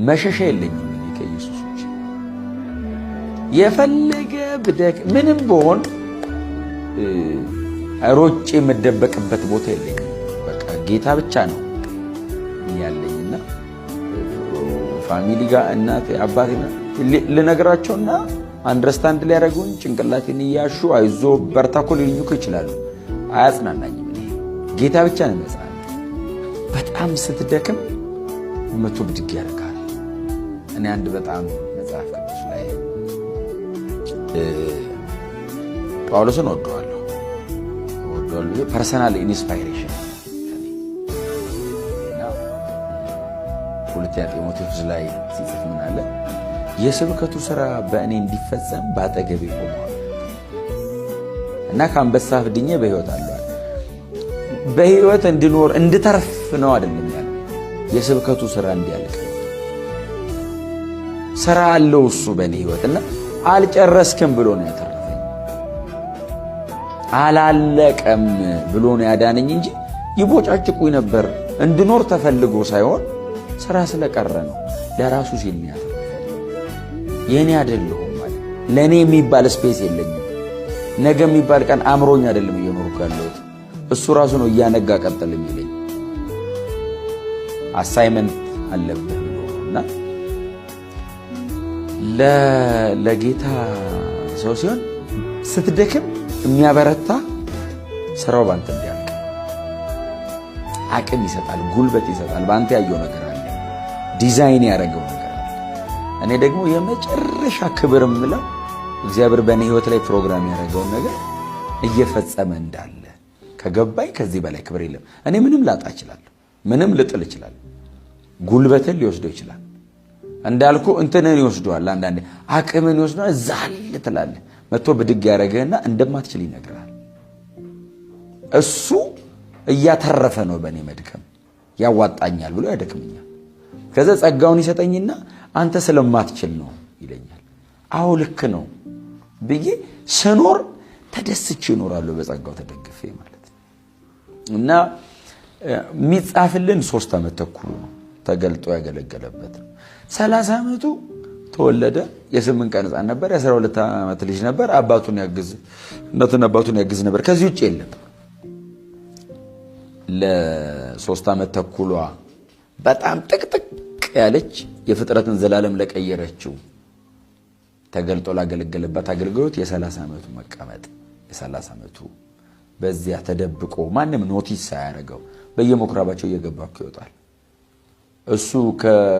መሸሻ የለኝም እኔ ከኢየሱስ ውጪ። የፈለገ ብደክ ምንም ብሆን ሮጬ የምደበቅበት ቦታ የለኝም። በቃ ጌታ ብቻ ነው ያለኝና ፋሚሊ ጋር እናቴ አባቴ ልነግራቸውና አንደርስታንድ ሊያደርጉኝ ጭንቅላቴን እያሹ አይዞ በርታ እኮ ሊሉኝ እኮ ይችላሉ። አያጽናናኝም። እኔ ጌታ ብቻ ነው የሚያጽናናኝ። በጣም ስትደክም መቶ ብድግ ያደርጋል። እኔ አንድ በጣም መጽሐፍ ቅዱስ ላይ ጳውሎስን ወደዋለሁ ፐርሰናል ኢንስፓይሬሽን ሁለተኛ ጢሞቴዎስ ላይ ሲጽፍ ምን አለ? የስብከቱ ሥራ በእኔ እንዲፈጸም ባጠገቤ ቆሟል እና ከአንበሳ ድኜ በሕይወት አለዋል። በሕይወት እንድኖር እንድተርፍ ነው አይደለም ያለው፣ የስብከቱ ሥራ እንዲያልቅ ሥራ አለው እሱ በእኔ ሕይወትና አልጨረስክም ብሎ ነው ያተረፈኝ። አላለቀም ብሎ ነው ያዳነኝ እንጂ ይቦጫጭቁኝ ነበር። እንድኖር ተፈልጎ ሳይሆን ሥራ ስለቀረ ነው። ለራሱ ሲል ነው ያተረፈኝ። የኔ አይደለሁም ማለት ለኔ የሚባል ስፔስ የለኝም። ነገ የሚባል ቀን አምሮኝ አይደለም እየኖርኩ ያለሁት። እሱ ራሱ ነው እያነጋ ቀጥል የሚለኝ። አሳይመንት አለብህ እና ለጌታ ሰው ሲሆን ስትደክም የሚያበረታ ስራው ባንተ እንዲያልቅ አቅም ይሰጣል፣ ጉልበት ይሰጣል። ባንተ ያየው ነገር አለ፣ ዲዛይን ያደረገው ነገር አለ። እኔ ደግሞ የመጨረሻ ክብር የምለው እግዚአብሔር በእኔ ህይወት ላይ ፕሮግራም ያደረገውን ነገር እየፈጸመ እንዳለ ከገባኝ ከዚህ በላይ ክብር የለም። እኔ ምንም ላጣ እችላለሁ፣ ምንም ልጥል እችላለሁ። ጉልበትን ሊወስደው ይችላል። እንዳልኩ እንትንን ይወስደዋል። አንዳንዴ አቅምን ይወስደዋል። ዛል ትላለህ። መጥቶ ብድግ ያደረገህና እንደማትችል ይነግራል። እሱ እያተረፈ ነው በእኔ መድከም ያዋጣኛል ብሎ ያደክመኛል። ከዛ ጸጋውን ይሰጠኝና አንተ ስለማትችል ነው ይለኛል። አዎ ልክ ነው ብዬ ስኖር ተደስቼ እኖራለሁ፣ በጸጋው ተደግፌ ማለት ነው። እና የሚጻፍልን 3 ዓመት ተኩል ነው ተገልጦ ያገለገለበት ነው። 30 ዓመቱ ተወለደ። የ8 ቀን ሕፃን ነበር። የ12 ዓመት ልጅ ነበር። አባቱን ያግዝ እናቱን አባቱን ያግዝ ነበር። ከዚህ ውጭ የለም። ለ3 ዓመት ተኩሏ በጣም ጥቅጥቅ ያለች የፍጥረትን ዘላለም ለቀየረችው ተገልጦ ላገለገለበት አገልግሎት የ30 ዓመቱ መቀመጥ የ30 ዓመቱ በዚያ ተደብቆ ማንም ኖቲስ ሳያደርገው በየምኩራባቸው እየገባ ይወጣል። እሱ